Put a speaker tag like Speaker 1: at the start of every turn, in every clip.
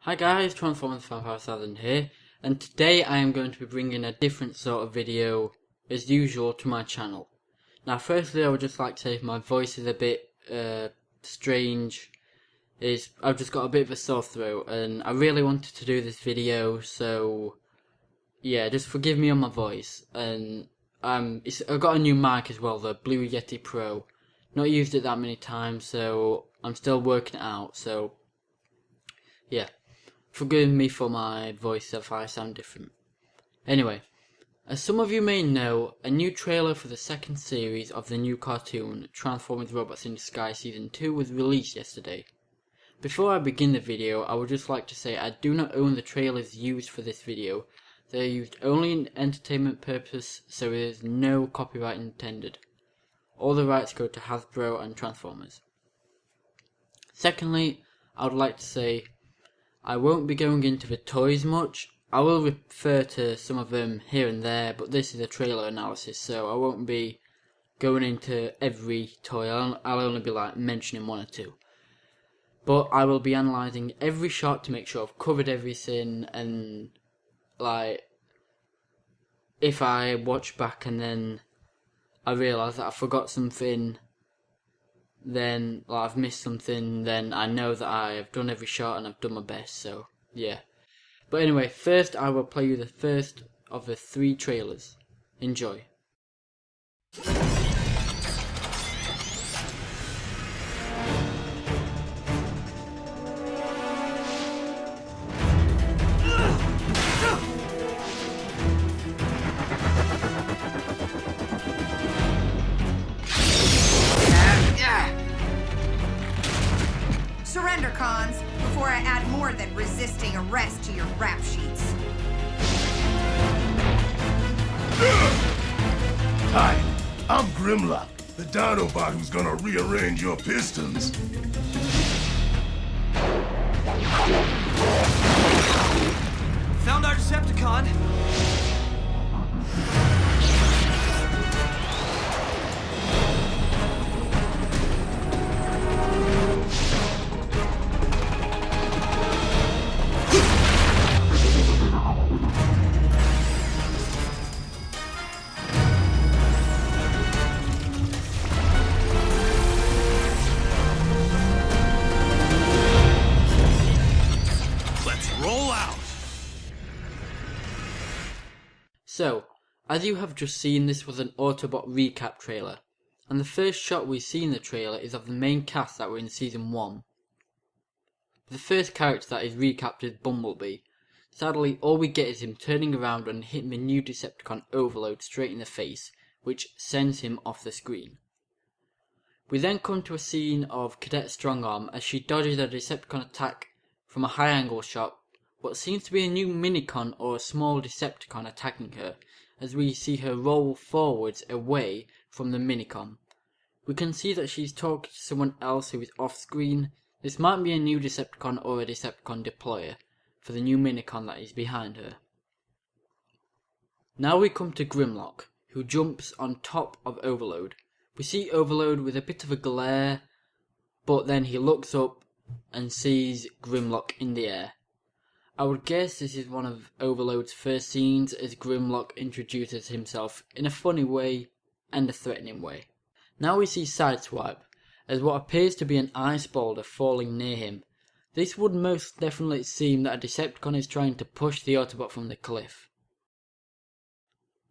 Speaker 1: Hi guys, Transformers 5000 here, and today I am going to be bringing a different sort of video as usual to my channel. Now firstly I would just like to say if my voice is a bit strange, I've just got a bit of a sore throat and I really wanted to do this video, so yeah, just forgive me on my voice. And I've got a new mic as well, the Blue Yeti Pro. Not used it that many times, so I'm still working it out, so yeah. Forgive me for my voice if I sound different. Anyway, as some of you may know, a new trailer for the second series of the new cartoon, Transformers Robots in Disguise Season 2 was released yesterday. Before I begin the video, I would just like to say I do not own the trailers used for this video. They are used only in entertainment purpose, so there is no copyright intended. All the rights go to Hasbro and Transformers. Secondly, I would like to say I won't be going into the toys much. I will refer to some of them here and there, but this is a trailer analysis, so I won't be going into every toy. I'll only be mentioning one or two. But I will be analysing every shot to make sure I've covered everything, and if I watch back and then I realise that I forgot something, then I've missed something, then I know that I have done every shot and I've done my best, so yeah. But anyway, first I will play you the first of the 3 trailers. Enjoy.
Speaker 2: Surrender, Cons, before I add more than resisting arrest to your rap sheets.
Speaker 3: Hi, I'm Grimlock, the Dinobot who's gonna rearrange your pistons.
Speaker 4: Found our Decepticon. Roll out!
Speaker 1: So, as you have just seen, this was an Autobot recap trailer, and the first shot we see in the trailer is of the main cast that were in Season 1. The first character that is recapped is Bumblebee. Sadly, all we get is him turning around and hitting the new Decepticon Overload straight in the face, which sends him off the screen. We then come to a scene of Cadet Strongarm as she dodges a Decepticon attack from a high angle shot, what seems to be a new Minicon or a small Decepticon attacking her, as we see her roll forwards away from the Minicon. We can see that she's talking to someone else who is off screen. This might be a new Decepticon or a Decepticon deployer for the new Minicon that is behind her. Now we come to Grimlock, who jumps on top of Overload. We see Overload with a bit of a glare, but then he looks up and sees Grimlock in the air. I would guess this is one of Overload's first scenes as Grimlock introduces himself in a funny way and a threatening way. Now we see Sideswipe as what appears to be an ice boulder falling near him. This would most definitely seem that a Decepticon is trying to push the Autobot from the cliff.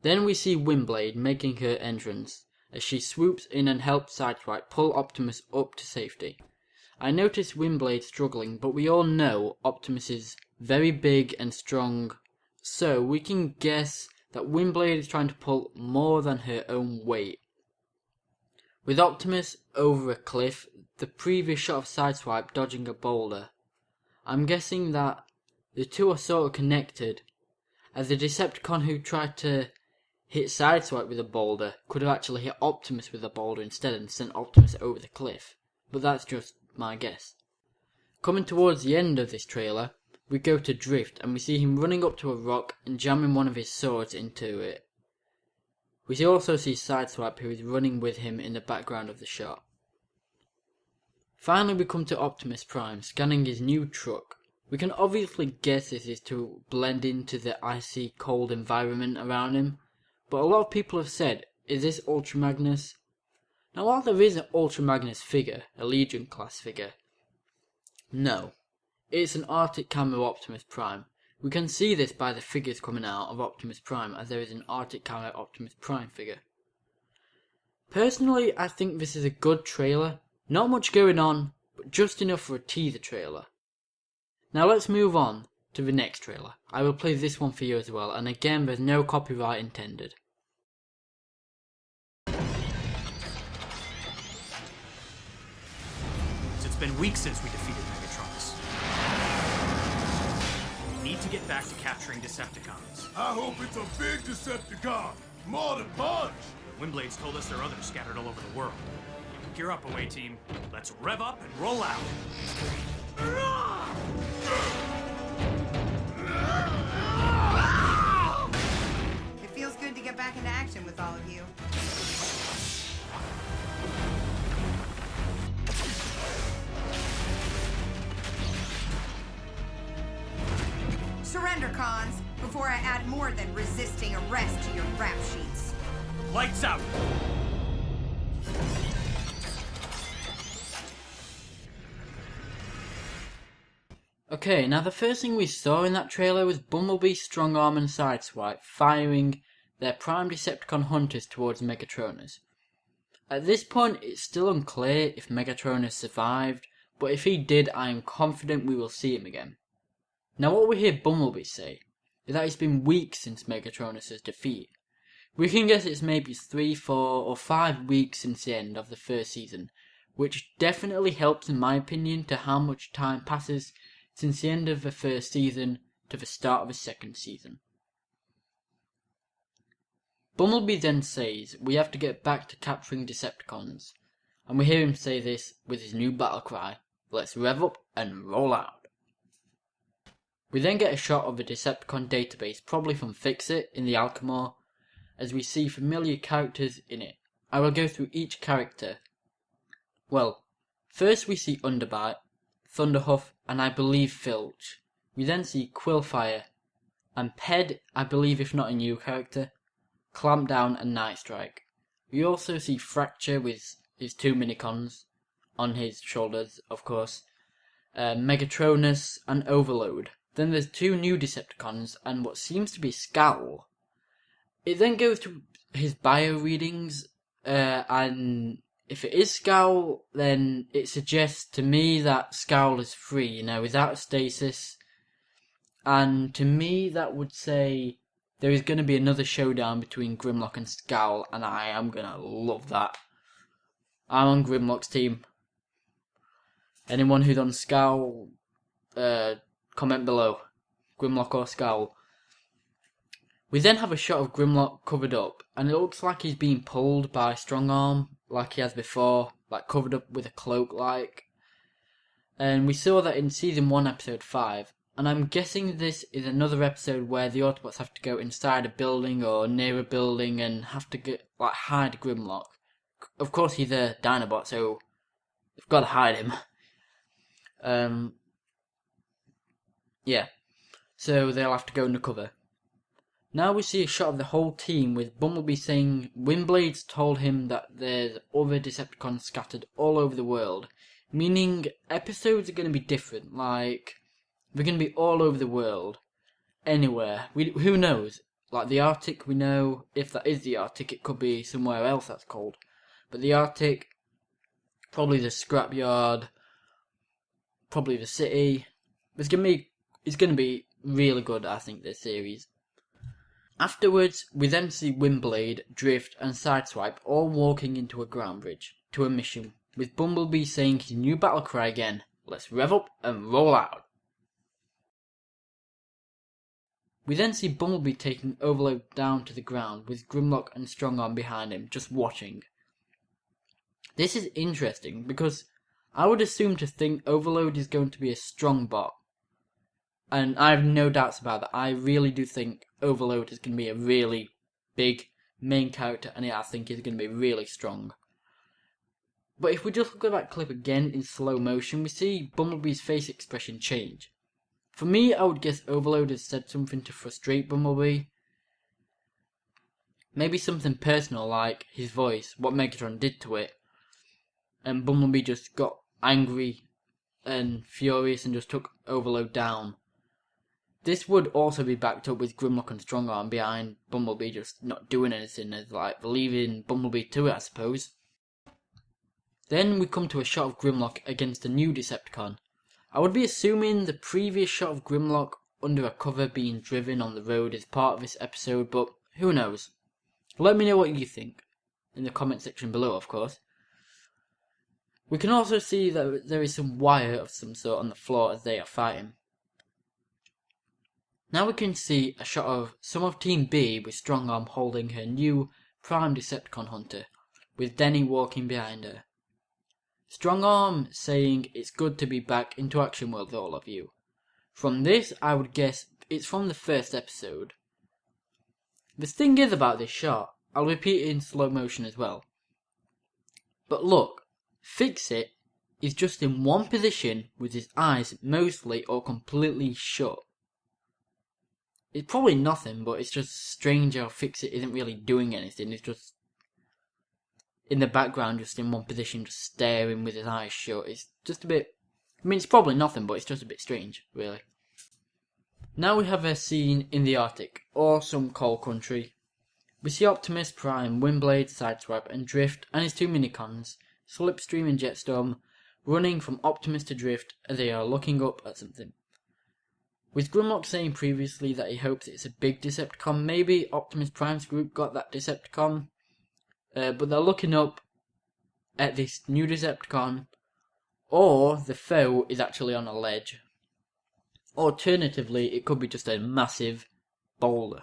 Speaker 1: Then we see Windblade making her entrance as she swoops in and helps Sideswipe pull Optimus up to safety. I noticed Windblade struggling, but we all know Optimus is very big and strong, so we can guess that Windblade is trying to pull more than her own weight. With Optimus over a cliff, the previous shot of Sideswipe dodging a boulder, I'm guessing that the two are sort of connected, as the Decepticon who tried to hit Sideswipe with a boulder could have actually hit Optimus with a boulder instead and sent Optimus over the cliff, but that's just my guess. Coming towards the end of this trailer, we go to Drift and we see him running up to a rock and jamming one of his swords into it. We also see Sideswipe, who is running with him in the background of the shot. Finally we come to Optimus Prime scanning his new truck. We can obviously guess this is to blend into the icy cold environment around him, but a lot of people have said, is this Ultra Magnus? Now while there is an Ultra Magnus figure, a Legion class figure, no, it's an Arctic Camo Optimus Prime. We can see this by the figures coming out of Optimus Prime, as there is an Arctic Camo Optimus Prime figure. Personally, I think this is a good trailer. Not much going on, but just enough for a teaser trailer. Now let's move on to the next trailer. I will play this one for you as well, and again there's no copyright intended.
Speaker 4: It's been weeks since we defeated Megatronus. We need to get back to capturing Decepticons.
Speaker 3: I hope it's a big Decepticon. More than punch.
Speaker 4: Windblades told us there are others scattered all over the world. Gear up, away team. Let's rev up and roll out.
Speaker 2: It feels good to get back into action with all of you. Surrender, cons, before I add more than resisting arrest to your rap sheets.
Speaker 4: Lights out!
Speaker 1: Okay, now the first thing we saw in that trailer was Bumblebee, Strongarm and Sideswipe firing their prime Decepticon hunters towards Megatronus. At this point, it's still unclear if Megatronus survived, but if he did, I am confident we will see him again. Now what we hear Bumblebee say is that it's been weeks since Megatronus' defeat. We can guess it's maybe 3, 4 or 5 weeks since the end of the first season, which definitely helps in my opinion to how much time passes since the end of the first season to the start of the second season. Bumblebee then says we have to get back to capturing Decepticons, and we hear him say this with his new battle cry, let's rev up and roll out. We then get a shot of the Decepticon database, probably from Fix-It in the Alchemore, as we see familiar characters in it. I will go through each character. Well, first we see Underbite, Thunderhoof, and I believe Filch. We then see Quillfire, and Ped, I believe if not a new character, Clampdown and Nightstrike. We also see Fracture with his 2 Minicons on his shoulders, of course, Megatronus and Overload. Then there's 2 new Decepticons and what seems to be Scowl. It then goes to his bio readings, and if it is Scowl, then it suggests to me that Scowl is free, without stasis. And to me that would say there is going to be another showdown between Grimlock and Scowl, and I am going to love that. I'm on Grimlock's team. Anyone who's on Scowl, comment below. Grimlock or Scowl. We then have a shot of Grimlock covered up, and it looks like he's being pulled by Strongarm, like he has before, like covered up with a cloak like. And we saw that in Season 1, Episode 5, and I'm guessing this is another episode where the Autobots have to go inside a building or near a building and have to hide Grimlock. Of course he's a Dinobot, so they've got to hide him. Yeah, so they'll have to go undercover. Now we see a shot of the whole team with Bumblebee saying Windblades told him that there's other Decepticons scattered all over the world. Meaning episodes are going to be different, like they're going to be all over the world. Anywhere. Who knows? Like the Arctic, we know if that is the Arctic, it could be somewhere else that's cold. But the Arctic, probably the scrapyard, probably the city. It's going to be really good, I think, this series. Afterwards, we then see Windblade, Drift and Sideswipe all walking into a ground bridge to a mission, with Bumblebee saying his new battle cry again, let's rev up and roll out. We then see Bumblebee taking Overload down to the ground with Grimlock and Strongarm behind him, just watching. This is interesting because I would assume to think Overload is going to be a strong bot. And I have no doubts about that. I really do think Overload is going to be a really big main character, and I think he's going to be really strong. But if we just look at that clip again in slow motion, we see Bumblebee's face expression change. For me, I would guess Overload has said something to frustrate Bumblebee. Maybe something personal like his voice, what Megatron did to it. And Bumblebee just got angry and furious and just took Overload down. This would also be backed up with Grimlock and Strongarm behind Bumblebee just not doing anything, as like leaving Bumblebee to it, I suppose. Then we come to a shot of Grimlock against a new Decepticon. I would be assuming the previous shot of Grimlock under a cover being driven on the road is part of this episode, but who knows? Let me know what you think, in the comment section below, of course. We can also see that there is some wire of some sort on the floor as they are fighting. Now we can see a shot of some of Team B with Strongarm holding her new Prime Decepticon Hunter, with Denny walking behind her. Strongarm saying it's good to be back into Action World with all of you. From this, I would guess it's from the first episode. The thing is about this shot, I'll repeat it in slow motion as well. But look, Fix-It is just in one position with his eyes mostly or completely shut. It's probably nothing, but it's just strange how Fix-It isn't really doing anything. It's just in the background, just in one position, just staring with his eyes shut. It's just a bit... I mean, it's probably nothing, but it's just a bit strange, really. Now we have a scene in the Arctic, or some cold country. We see Optimus Prime, Windblade, Sideswipe, and Drift, and his two Minicons, Slipstream and Jetstorm, running from Optimus to Drift as they are looking up at something. With Grimlock saying previously that he hopes it's a big Decepticon, maybe Optimus Prime's group got that Decepticon, but they're looking up at this new Decepticon, or the foe is actually on a ledge. Alternatively, it could be just a massive boulder.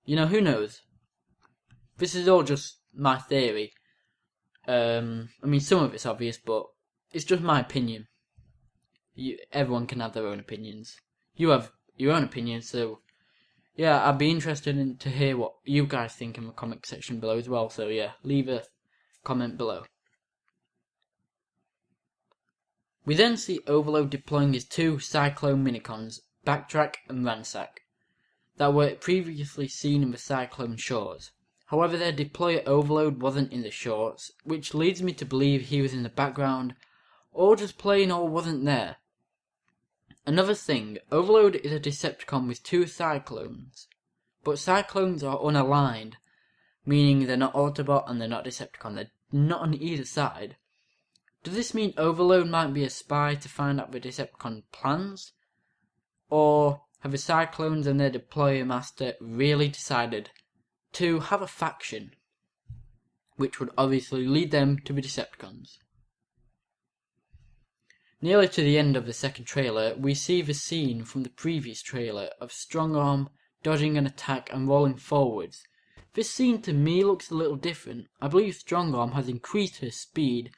Speaker 1: You know, who knows? This is all just my theory. I mean, some of it's obvious, but it's just my opinion. Everyone can have their own opinions. You have your own opinion, so yeah, I'd be interested to hear what you guys think in the comment section below as well. So yeah, leave a comment below. We then see Overload deploying his two Cyclone Minicons, Backtrack and Ransack, that were previously seen in the Cyclone shorts. However, their deployer Overload wasn't in the shorts, which leads me to believe he was in the background, or just plain old wasn't there. Another thing, Overload is a Decepticon with two Cyclones, but Cyclones are unaligned, meaning they're not Autobot and they're not Decepticon, they're not on either side. Does this mean Overload might be a spy to find out the Decepticon plans? Or have the Cyclones and their deployer master really decided to have a faction, which would obviously lead them to the Decepticons? Nearly to the end of the second trailer, we see the scene from the previous trailer of Strongarm dodging an attack and rolling forwards. This scene to me looks a little different. I believe Strongarm has increased her speed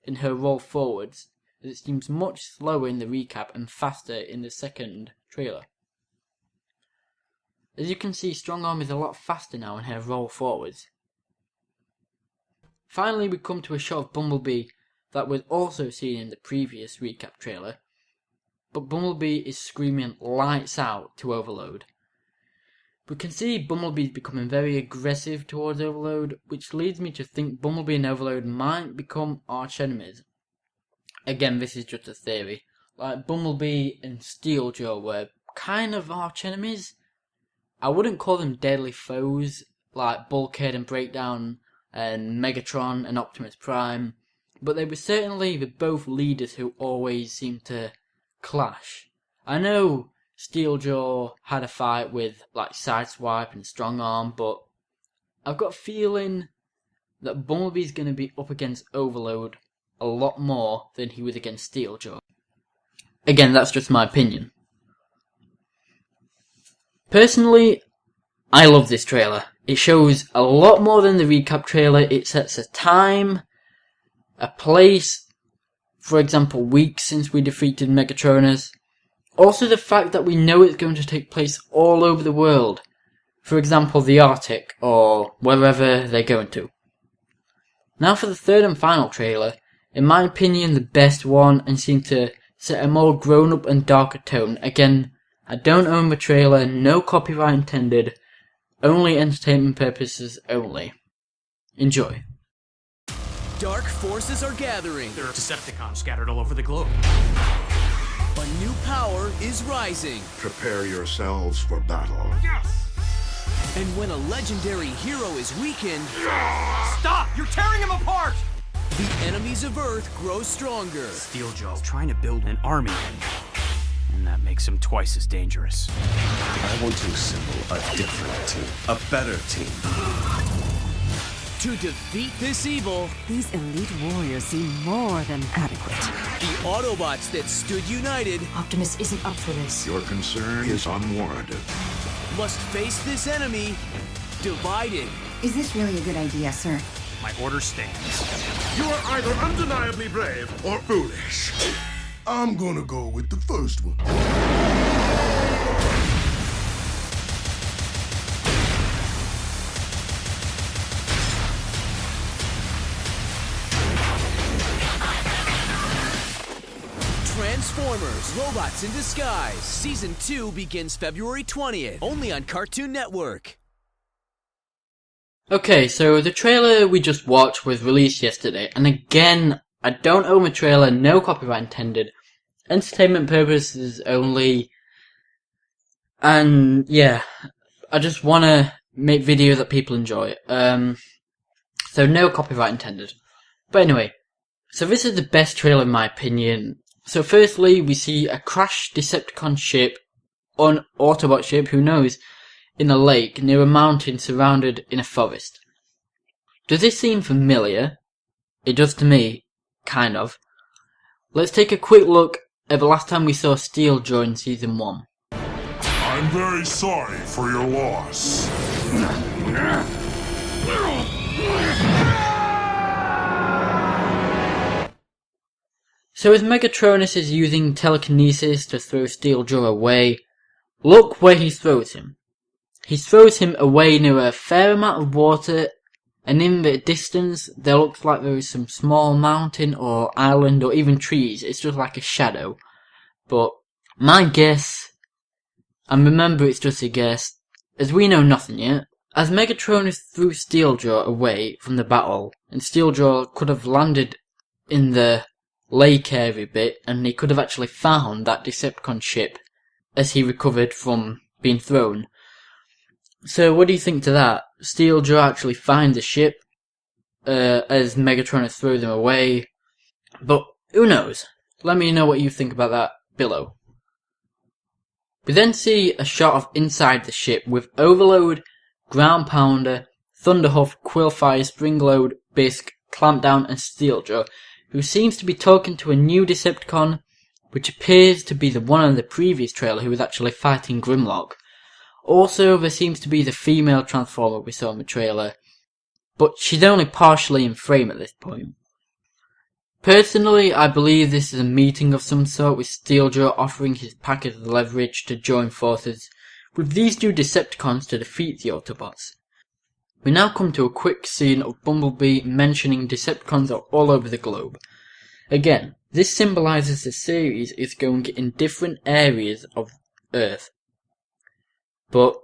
Speaker 1: in her roll forwards, as it seems much slower in the recap and faster in the second trailer. As you can see, Strongarm is a lot faster now in her roll forwards. Finally, we come to a shot of Bumblebee that was also seen in the previous recap trailer, but Bumblebee is screaming lights out to Overload. We can see Bumblebee becoming very aggressive towards Overload, which leads me to think Bumblebee and Overload might become arch enemies. Again, this is just a theory. Like Bumblebee and Steeljaw were kind of arch enemies. I wouldn't call them deadly foes like Bulkhead and Breakdown and Megatron and Optimus Prime, but they were certainly the both leaders who always seemed to clash. I know Steeljaw had a fight with like Sideswipe and Strongarm, but I've got a feeling that Bumblebee's going to be up against Overload a lot more than he was against Steeljaw. Again, that's just my opinion. Personally, I love this trailer. It shows a lot more than the recap trailer. It sets a time, a place, for example, weeks since we defeated Megatronus. Also the fact that we know it's going to take place all over the world. For example, the Arctic, or wherever they're going to. Now for the third and final trailer. In my opinion, the best one, and seemed to set a more grown up and darker tone. Again, I don't own the trailer, no copyright intended, only entertainment purposes only. Enjoy.
Speaker 5: Dark forces are gathering.
Speaker 4: There are Decepticons scattered all over the globe.
Speaker 5: A new power is rising.
Speaker 3: Prepare yourselves for battle.
Speaker 5: And when a legendary hero is weakened,
Speaker 4: Stop! You're tearing him apart!
Speaker 5: the enemies of Earth grow stronger.
Speaker 4: Steel Joe's trying to build an army. And that makes him twice as dangerous.
Speaker 6: I want to assemble a different team, a better team.
Speaker 5: To defeat this evil,
Speaker 7: These elite warriors seem more than adequate.
Speaker 5: the Autobots that stood united
Speaker 7: Optimus isn't up for this.
Speaker 3: Your concern is unwarranted.
Speaker 5: must face this enemy divided.
Speaker 2: Is this really a good idea, sir?
Speaker 4: My order stands.
Speaker 3: You are either undeniably brave or foolish. I'm gonna go with the first one.
Speaker 5: Transformers: Robots in Disguise. Season 2 begins February 20th, only on Cartoon Network.
Speaker 1: Okay, so the trailer we just watched was released yesterday, and again, I don't own the trailer, no copyright intended, entertainment purposes only, and yeah, I just wanna make videos that people enjoy, so no copyright intended. But anyway, so this is the best trailer in my opinion. So firstly, we see a crashed Decepticon ship, or Autobot ship, who knows, in a lake near a mountain surrounded in a forest. Does this seem familiar? It does to me, kind of. Let's take a quick look at the last time we saw Steel Joe in Season 1.
Speaker 3: I'm very sorry for your loss.
Speaker 1: So as Megatronus is using telekinesis to throw Steel Joe away, look where he throws him. He throws him away near a fair amount of water, and in the distance there looks like there is some small mountain or island or even trees. It's just like a shadow. But my guess, and remember it's just a guess, as we know nothing yet, as Megatronus threw Steel Joe away from the battle, and Steel Joe could have landed in the lake area bit, and he could have actually found that Decepticon ship as he recovered from being thrown. So what do you think to that? Steel Joe actually finds the ship as Megatronus throws him away, but who knows? Let me know what you think about that below. We then see a shot of inside the ship with Overload, Ground Pounder, Thunderhoof, Quillfire, Springload, Bisque, Clampdown and Steel Joe, who seems to be talking to a new Decepticon, which appears to be the one in the previous trailer who was actually fighting Grimlock. Also, there seems to be the female Transformer we saw in the trailer, but she's only partially in frame at this point. Personally, I believe this is a meeting of some sort, with Steel Joe offering his packet of leverage to join forces with these new Decepticons to defeat the Autobots. We now come to a quick scene of Bumblebee mentioning Decepticons are all over the globe. Again, this symbolises the series is going in different areas of Earth. But,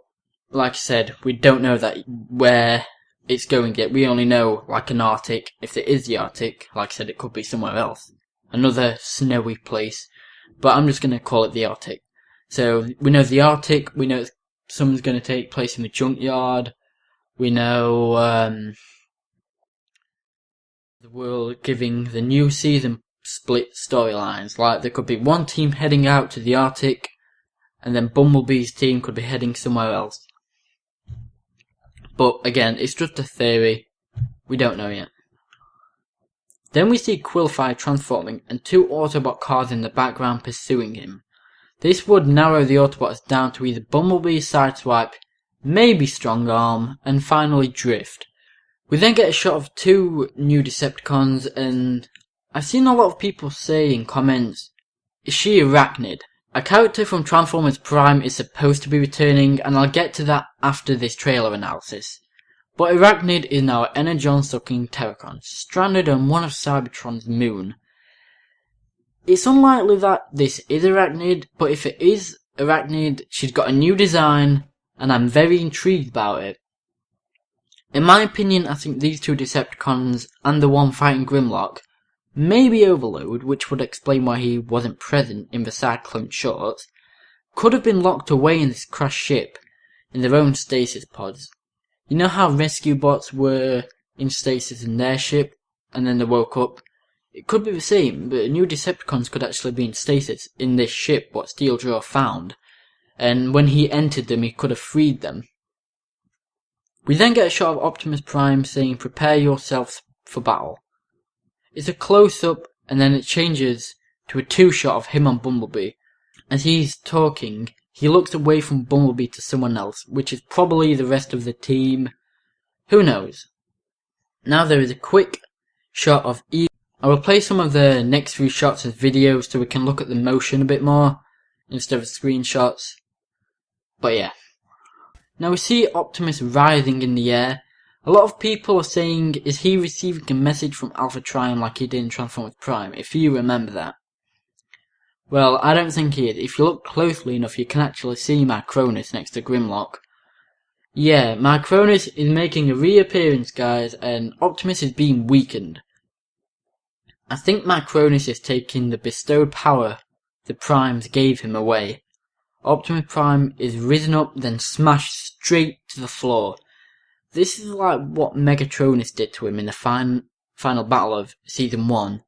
Speaker 1: like I said, we don't know that where it's going yet. We only know, like an Arctic, if it is the Arctic, like I said, it could be somewhere else. Another snowy place. But I'm just going to call it the Arctic. So, we know the Arctic, we know something's going to take place in the junkyard. We know, the world giving the new season split storylines. Like, there could be one team heading out to the Arctic, and then Bumblebee's team could be heading somewhere else. But again, it's just a theory. We don't know yet. Then we see Quillfire transforming and two Autobot cars in the background pursuing him. This would narrow the Autobots down to either Bumblebee, Sideswipe, maybe Strong Arm, and finally Drift. We then get a shot of two new Decepticons, and I've seen a lot of people say in comments, is she Arachnid? A character from Transformers Prime is supposed to be returning, and I'll get to that after this trailer analysis. But Arachnid is now an Energon-sucking Terracon, stranded on one of Cybertron's moon. It's unlikely that this is Arachnid, but if it is Arachnid, she's got a new design, and I'm very intrigued about it. In my opinion, I think these two Decepticons, and the one fighting Grimlock, may be Overload, which would explain why he wasn't present in the Cyclone shorts, could have been locked away in this crashed ship, in their own stasis pods. You know how rescue bots were in stasis in their ship, and then they woke up? It could be the same, but new Decepticons could actually be in stasis in this ship what Steeljaw found, and when he entered them he could have freed them. We then get a shot of Optimus Prime saying, "Prepare yourselves for battle." It's a close-up, and then it changes to a two-shot of him on Bumblebee. As he's talking, he looks away from Bumblebee to someone else, which is probably the rest of the team. Who knows? Now there is a quick shot of Eve. I will play some of the next few shots as videos so we can look at the motion a bit more, instead of screenshots. But yeah. Now we see Optimus writhing in the air. A lot of people are saying, is he receiving a message from Alpha Trion like he did in Transformers Prime, if you remember that? Well, I don't think he is. If you look closely enough, you can actually see Micronus next to Grimlock. Yeah, Micronus is making a reappearance, guys, and Optimus is being weakened. I think Micronus is taking the bestowed power the Primes gave him away. Optimus Prime is risen up, then smashed straight to the floor. This is like what Megatronus did to him in the final battle of Season 1.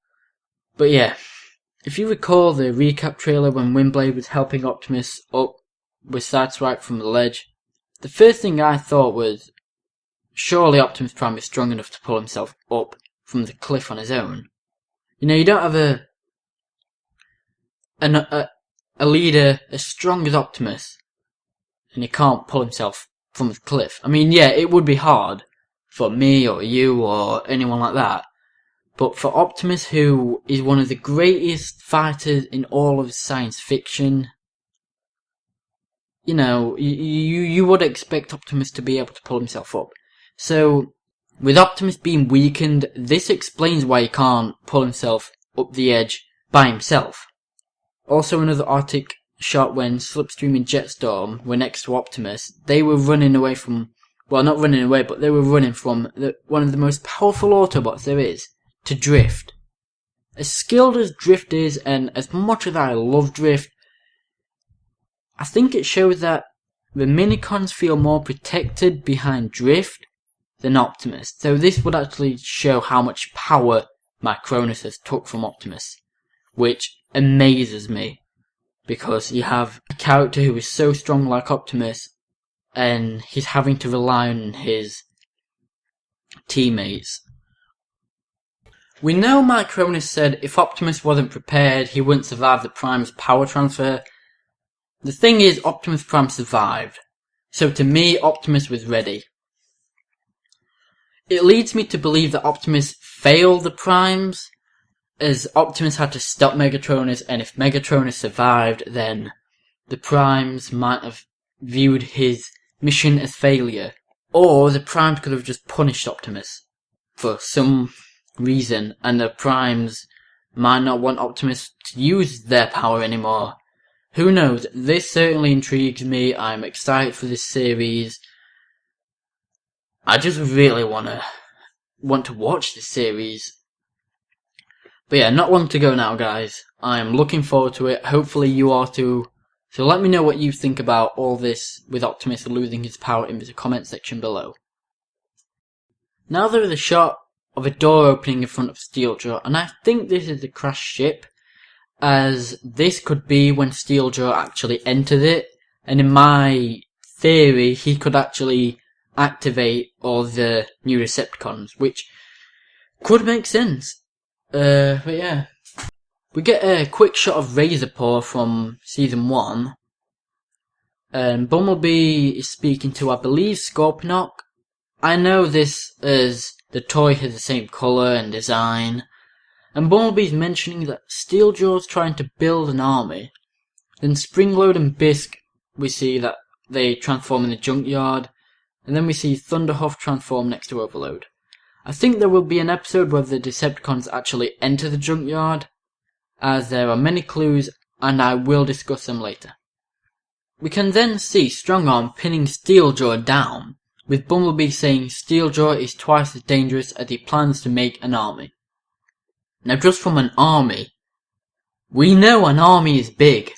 Speaker 1: But yeah, if you recall the recap trailer when Windblade was helping Optimus up with Sideswipe from the ledge, the first thing I thought was, surely Optimus Prime is strong enough to pull himself up from the cliff on his own. You know, you don't have a leader as strong as Optimus, and he can't pull himself from the cliff. I mean, yeah, it would be hard for me or you or anyone like that, but for Optimus, who is one of the greatest fighters in all of science fiction, you know, you would expect Optimus to be able to pull himself up. So, with Optimus being weakened, this explains why he can't pull himself up the edge by himself. Also, another Arctic shot when Slipstream and Jetstorm were next to Optimus. They were running away from, well, not running away, but they were running from one of the most powerful Autobots there is, to Drift. As skilled as Drift is, and as much as I love Drift, I think it shows that the Minicons feel more protected behind Drift than Optimus. So this would actually show how much power Micronus has took from Optimus, which amazes me, because you have a character who is so strong like Optimus, and he's having to rely on his teammates. We know Micronus said if Optimus wasn't prepared, he wouldn't survive the Prime's power transfer. The thing is, Optimus Prime survived, so to me, Optimus was ready. It leads me to believe that Optimus failed the Primes, as Optimus had to stop Megatronus, and if Megatronus survived, then the Primes might have viewed his mission as failure. Or the Primes could have just punished Optimus for some reason, and the Primes might not want Optimus to use their power anymore. Who knows? This certainly intrigues me. I'm excited for this series. I just really want to watch this series. But yeah, not long to go now, guys. I'm looking forward to it. Hopefully you are too. So let me know what you think about all this with Optimus losing his power in the comment section below. Now there is a shot of a door opening in front of Steeljaw, and I think this is the crashed ship, as this could be when Steeljaw actually entered it, and in my theory he could actually activate all the new Decepticons, which could make sense. But yeah. We get a quick shot of Razorpaw from Season 1. And Bumblebee is speaking to, I believe, Scorponok. I know this as the toy has the same colour and design. And Bumblebee's mentioning that Steeljaw's trying to build an army. Then Springload and Bisk, we see that they transform in the junkyard. And then we see Thunderhawk transform next to Overload. I think there will be an episode where the Decepticons actually enter the junkyard. as there are many clues and I will discuss them later. We can then see Strongarm pinning Steeljaw down, with Bumblebee saying Steeljaw is twice as dangerous as he plans to make an army. Now just from an army, we know an army is big,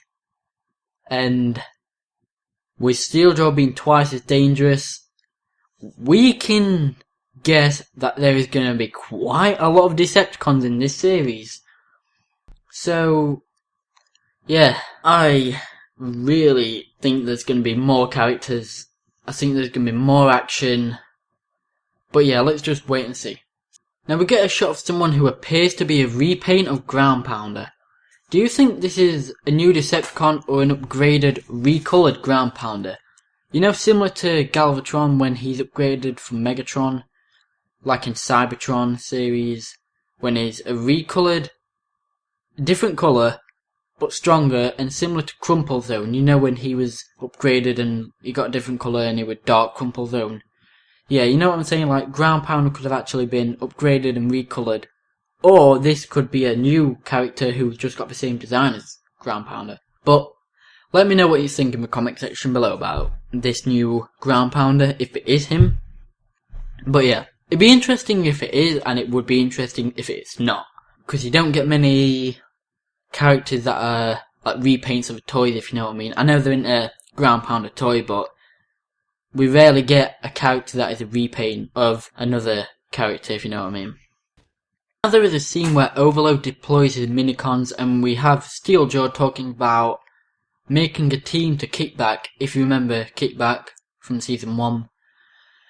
Speaker 1: and with Steeljaw being twice as dangerous, we can guess that there is going to be quite a lot of Decepticons in this series. So, yeah, I really think there's going to be more characters. I think there's going to be more action. But yeah, let's just wait and see. Now we get a shot of someone who appears to be a repaint of Ground Pounder. Do you think this is a new Decepticon or an upgraded, recoloured Ground Pounder? You know, similar to Galvatron when he's upgraded from Megatron, like in Cybertron series, when he's a recoloured, different colour, but stronger, and similar to Crumple Zone. You know, when he was upgraded and he got a different colour and he was Dark Crumple Zone. Yeah, you know what I'm saying? Like, Ground Pounder could have actually been upgraded and recoloured. Or this could be a new character who's just got the same design as Ground Pounder. But let me know what you think in the comment section below about this new Ground Pounder, if it is him. But yeah, it'd be interesting if it is, and it would be interesting if it's not. Because you don't get many characters that are like repaints of toys, if you know what I mean. I know they're in a Ground Pounder toy, but we rarely get a character that is a repaint of another character, if you know what I mean. Now there is a scene where Overload deploys his Minicons, and we have Steeljaw talking about making a team to Kickback, if you remember Kickback from Season 1.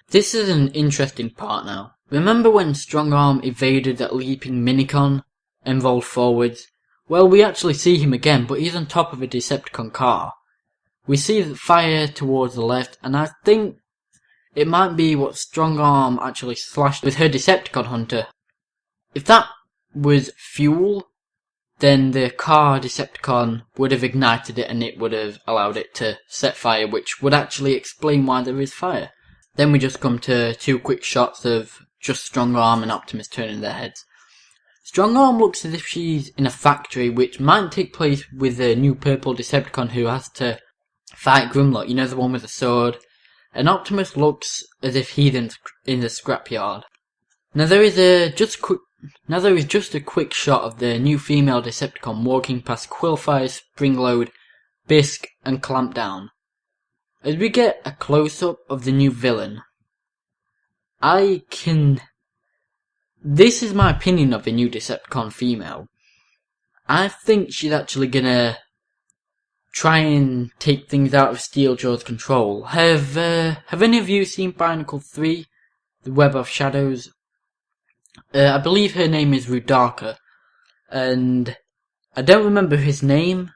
Speaker 1: This is an interesting part now. Remember when Strongarm evaded that leaping Minicon and rolled forwards? Well, we actually see him again, but he's on top of a Decepticon car. We see the fire towards the left, and I think it might be what Strongarm actually slashed with her Decepticon hunter. If that was fuel, then the car Decepticon would have ignited it and it would have allowed it to set fire, which would actually explain why there is fire. Then we just come to two quick shots of just Strongarm and Optimus turning their heads. Strongarm looks as if she's in a factory, which might take place with the new purple Decepticon who has to fight Grimlock, you know, the one with the sword. And Optimus looks as if he's in the scrapyard. Now there is just a quick shot of the new female Decepticon walking past Quillfire, Springload, Bisque, and Clampdown. As we get a close-up of the new villain, this is my opinion of the new Decepticon female. I think she's actually gonna try and take things out of Steeljaw's control. Have any of you seen Bionicle 3, The Web of Shadows? I believe her name is Rudaka, and I don't remember his name,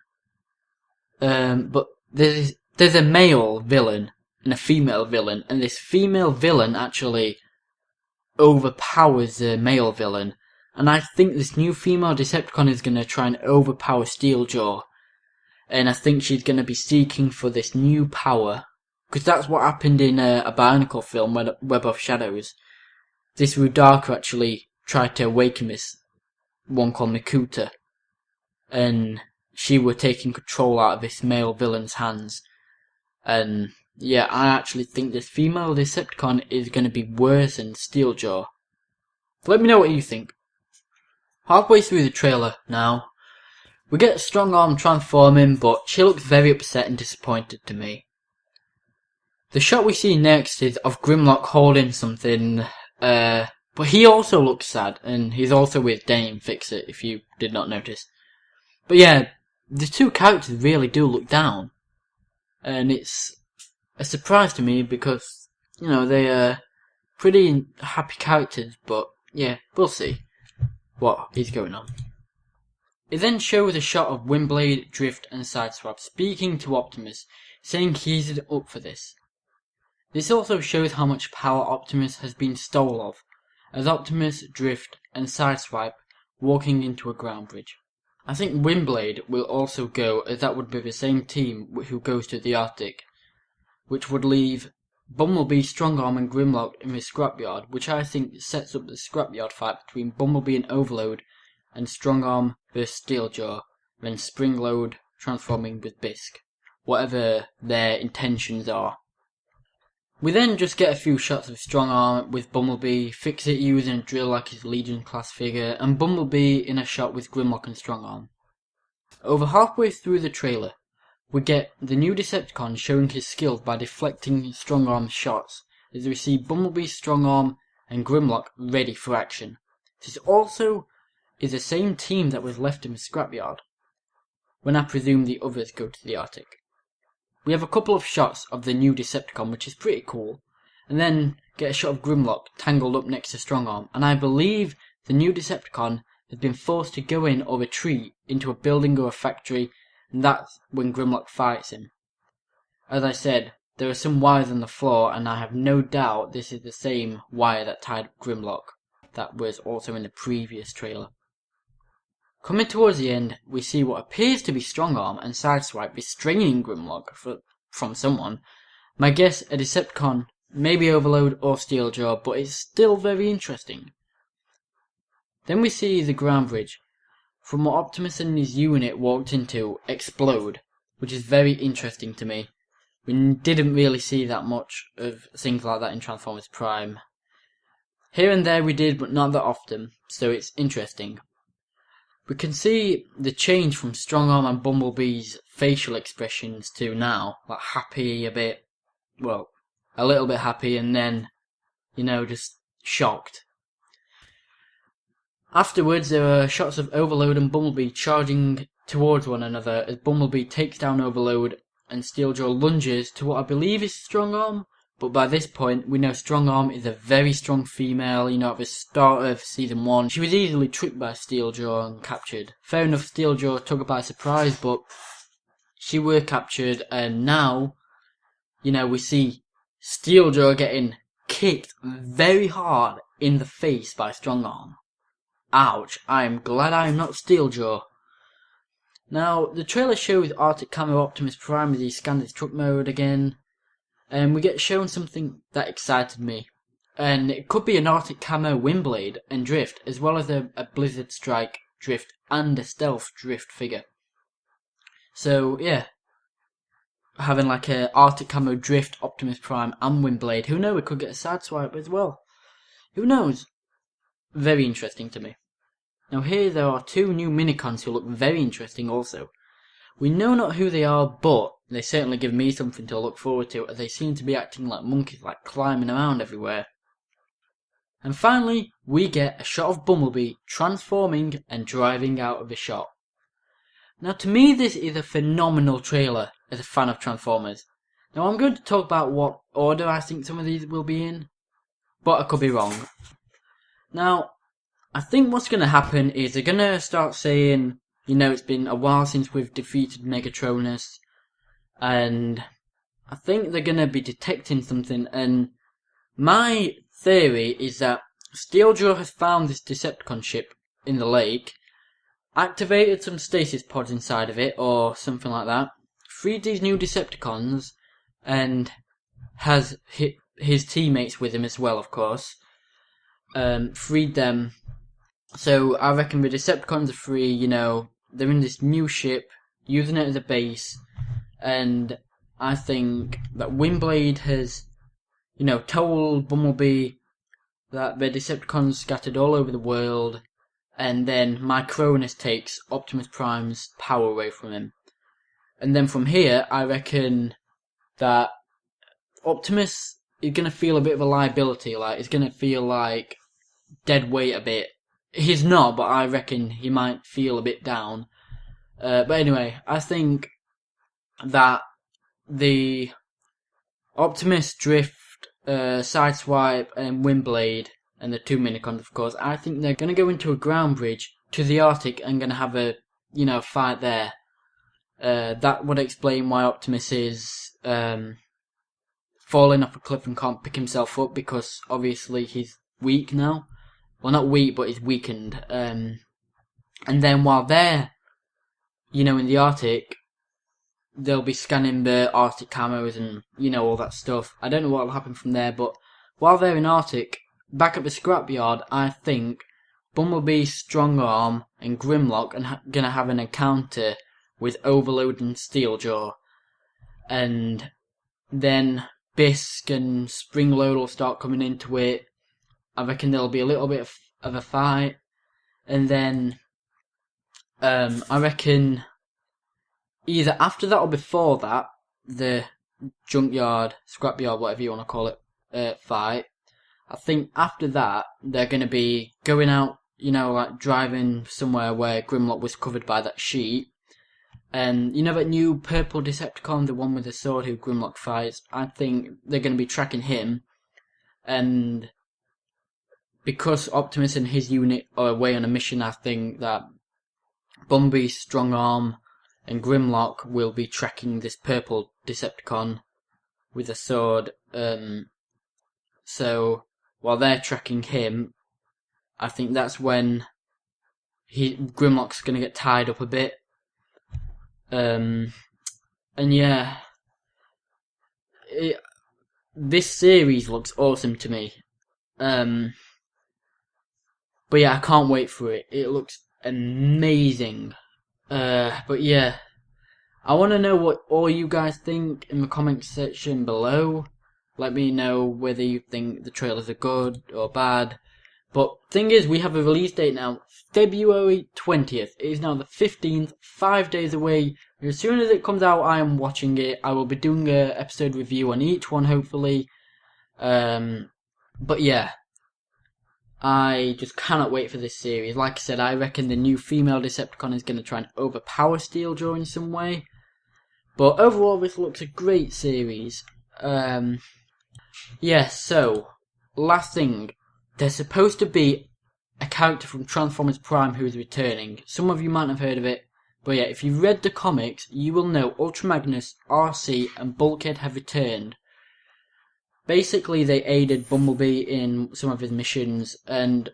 Speaker 1: but there's a male villain and a female villain, and this female villain actually overpowers the male villain, and I think this new female Decepticon is going to try and overpower Steeljaw, and I think she's going to be seeking for this new power, because that's what happened in a Bionicle film, Web of Shadows. This Rudaka actually tried to awaken this one called Mikuta, and she were taking control out of this male villain's hands. And yeah, I actually think this female Decepticon is going to be worse than Steeljaw. Let me know what you think. Halfway through the trailer now, we get Strongarm transforming, but she looks very upset and disappointed to me. The shot we see next is of Grimlock holding something, but he also looks sad, and he's also with Dame Fix-It, if you did not notice. But yeah, the two characters really do look down. And it's a surprise to me because, you know, they are pretty happy characters, but yeah, we'll see what is going on. It then shows a shot of Windblade, Drift and Sideswipe speaking to Optimus, saying he's up for this. This also shows how much power Optimus has been stolen of, as Optimus, Drift and Sideswipe walking into a ground bridge. I think Windblade will also go, as that would be the same team who goes to the Arctic, which would leave Bumblebee, Strongarm and Grimlock in the scrapyard, which I think sets up the scrapyard fight between Bumblebee and Overload and Strongarm vs Steeljaw, then Springload transforming with Bisque, whatever their intentions are. We then just get a few shots of Strongarm with Bumblebee, Fix-It using a drill like his Legion class figure, and Bumblebee in a shot with Grimlock and Strongarm. Over halfway through the trailer, we get the new Decepticon showing his skills by deflecting Strongarm's shots, as we see Bumblebee, Strongarm and Grimlock ready for action. This also is the same team that was left in the scrapyard, when I presume the others go to the Arctic. We have a couple of shots of the new Decepticon, which is pretty cool, and then get a shot of Grimlock tangled up next to Strongarm, and I believe the new Decepticon has been forced to go in or retreat into a building or a factory, and that's when Grimlock fights him. As I said, there are some wires on the floor, and I have no doubt this is the same wire that tied up Grimlock that was also in the previous trailer. Coming towards the end, we see what appears to be Strongarm and Sideswipe restraining Grimlock from someone. My guess, a Decepticon, maybe Overload or Steeljaw, but it's still very interesting. Then we see the ground bridge, from what Optimus and his unit walked into, explode, which is very interesting to me. We didn't really see that much of things like that in Transformers Prime. Here and there we did, but not that often, so it's interesting. We can see the change from Strongarm and Bumblebee's facial expressions to now, like happy a bit, well, a little bit happy, and then, just shocked. Afterwards, there are shots of Overload and Bumblebee charging towards one another as Bumblebee takes down Overload and Steeljaw lunges to what I believe is Strongarm, but by this point we know Strongarm is a very strong female. At the start of Season 1, she was easily tricked by Steeljaw and captured. Fair enough, Steeljaw took her by surprise, but she were captured, and now, we see Steeljaw getting kicked very hard in the face by Strongarm. Ouch, I am glad I am not Steeljaw. Now, the trailer shows Arctic Camo Optimus Prime as he scans his truck mode again, and we get shown something that excited me. And it could be an Arctic Camo Windblade and Drift, as well as a Blizzard Strike Drift and a Stealth Drift figure. So, yeah. Having like a Arctic Camo Drift, Optimus Prime and Windblade. Who knows, we could get a Sideswipe as well. Who knows? Very interesting to me. Now here there are two new Minicons who look very interesting also. We know not who they are, but they certainly give me something to look forward to, as they seem to be acting like monkeys, like climbing around everywhere. And finally, we get a shot of Bumblebee transforming and driving out of the shot. Now to me this is a phenomenal trailer as a fan of Transformers. Now I'm going to talk about what order I think some of these will be in, but I could be wrong. Now, I think what's going to happen is they're going to start saying, it's been a while since we've defeated Megatronus, and I think they're going to be detecting something, and my theory is that Steeljaw has found this Decepticon ship in the lake, activated some stasis pods inside of it, or something like that, freed these new Decepticons, and has his teammates with him as well, of course, freed them. So I reckon the Decepticons are free, they're in this new ship, using it as a base, and I think that Windblade has, told Bumblebee that the Decepticons scattered all over the world, and then Micronus takes Optimus Prime's power away from him. And then from here, I reckon that Optimus is going to feel a bit of a liability, like, it's going to feel like dead weight a bit. He's not, but I reckon he might feel a bit down. But anyway, I think that the Optimus, Drift, Sideswipe, and Windblade, and the two Minicons, of course, I think they're going to go into a ground bridge to the Arctic and going to have a, fight there. That would explain why Optimus is falling off a cliff and can't pick himself up, because obviously he's weak now. Well, not weak, but he's weakened. And then while they're, in the Arctic, they'll be scanning the Arctic camos and, all that stuff. I don't know what will happen from there, but while they're in Arctic, back at the scrapyard, I think Bumblebee, Strongarm, and Grimlock are gonna have an encounter with Overload and Steeljaw, and then Bisque and Springload will start coming into it. I reckon there'll be a little bit of a fight, and then I reckon either after that or before that, the junkyard, scrapyard, whatever you want to call it, fight. I think after that they're going to be going out, you know, like driving somewhere where Grimlock was covered by that sheet. And you know that new purple Decepticon, the one with the sword who Grimlock fights? I think they're going to be tracking him. And because Optimus and his unit are away on a mission, I think that Bumblebee, Strongarm, and Grimlock will be tracking this purple Decepticon with a sword. So while they're tracking him, I think that's when Grimlock's going to get tied up a bit. And yeah, this series looks awesome to me. But yeah, I can't wait for it. It looks amazing. But yeah, I want to know what all you guys think in the comment section below. Let me know whether you think the trailers are good or bad. But thing is, we have a release date now, February 20th. It is now the 15th, 5 days away. As soon as it comes out, I am watching it. I will be doing an episode review on each one, hopefully. But yeah, I just cannot wait for this series. Like I said, I reckon the new female Decepticon is going to try and overpower Steeljaw in some way. But overall, this looks a great series. Yeah, so, last thing. There's supposed to be a character from Transformers Prime who is returning. Some of you might have heard of it. But yeah, if you've read the comics, you will know Ultra Magnus, RC, and Bulkhead have returned. Basically, they aided Bumblebee in some of his missions, and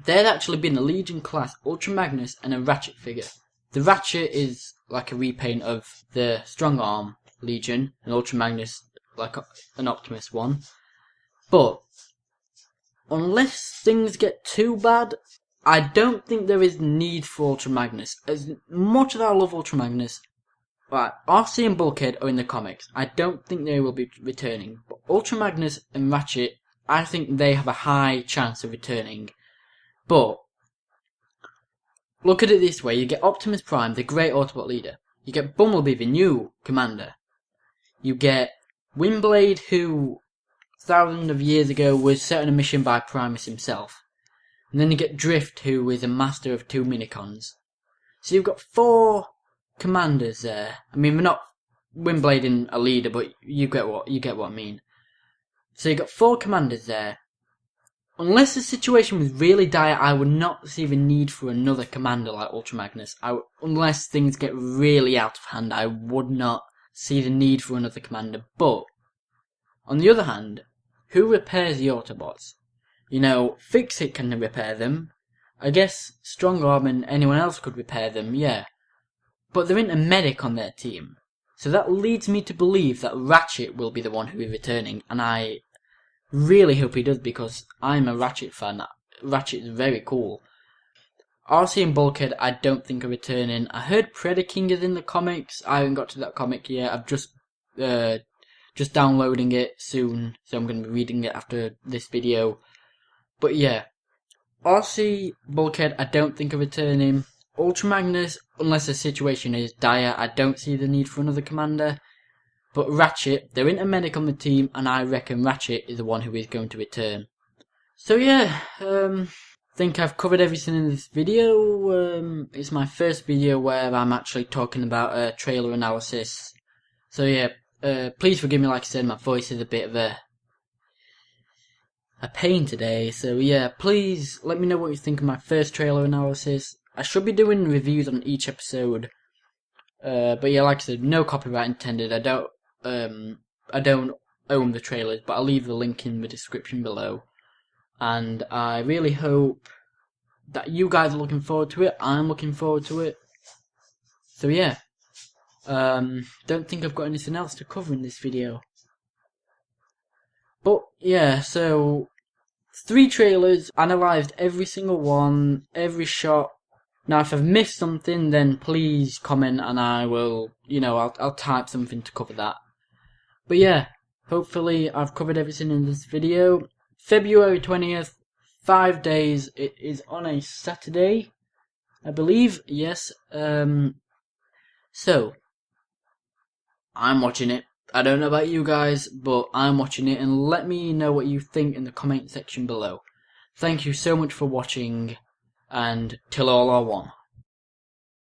Speaker 1: there had actually been a Legion class Ultra Magnus and a Ratchet figure. The Ratchet is like a repaint of the Strongarm Legion, and Ultra Magnus like an Optimus one. But unless things get too bad, I don't think there is need for Ultra Magnus. As much as I love Ultra Magnus, right, RC and Bulkhead are in the comics. I don't think they will be returning. But Ultra Magnus and Ratchet, I think they have a high chance of returning. But look at it this way. You get Optimus Prime, the great Autobot leader. You get Bumblebee, the new commander. You get Windblade, who thousands of years ago was set on a mission by Primus himself. And then you get Drift, who is a master of 2 Minicons. So you've got 4 commanders there. I mean, we're not Windblade in a leader, but you get what I mean. So you've got 4 commanders there. Unless the situation was really dire, I would not see the need for another commander like Ultra Magnus. Unless things get really out of hand, I would not see the need for another commander. But on the other hand, who repairs the Autobots? You know, Fix-It can repair them. I guess Strongarm and anyone else could repair them, yeah. But there isn't a medic on their team. So that leads me to believe that Ratchet will be the one who is returning. And I really hope he does, because I'm a Ratchet fan. Ratchet is very cool. RC and Bulkhead I don't think are returning. I heard Predaking is in the comics. I haven't got to that comic yet. I'm just downloading it soon, so I'm going to be reading it after this video. But yeah, RC, Bulkhead, I don't think are returning. Ultra Magnus, unless the situation is dire, I don't see the need for another commander. But Ratchet, there isn't a medic on the team, and I reckon Ratchet is the one who is going to return. So yeah, I think I've covered everything in this video. It's my first video where I'm actually talking about a trailer analysis. So yeah, please forgive me, like I said, my voice is a bit of a pain today. So yeah, please let me know what you think of my first trailer analysis. I should be doing reviews on each episode. But yeah, like I said, no copyright intended. I don't own the trailers, but I'll leave the link in the description below. And I really hope that you guys are looking forward to it. I'm looking forward to it. So yeah, don't think I've got anything else to cover in this video. But yeah, so 3 trailers, analysed every single one, every shot. Now if I've missed something, then please comment and I will, I'll type something to cover that. But yeah, hopefully I've covered everything in this video. February 20th, 5 days, it is on a Saturday, I believe, yes. So, I'm watching it. I don't know about you guys, but I'm watching it, and let me know what you think in the comment section below. Thank you so much for watching, and till all are one.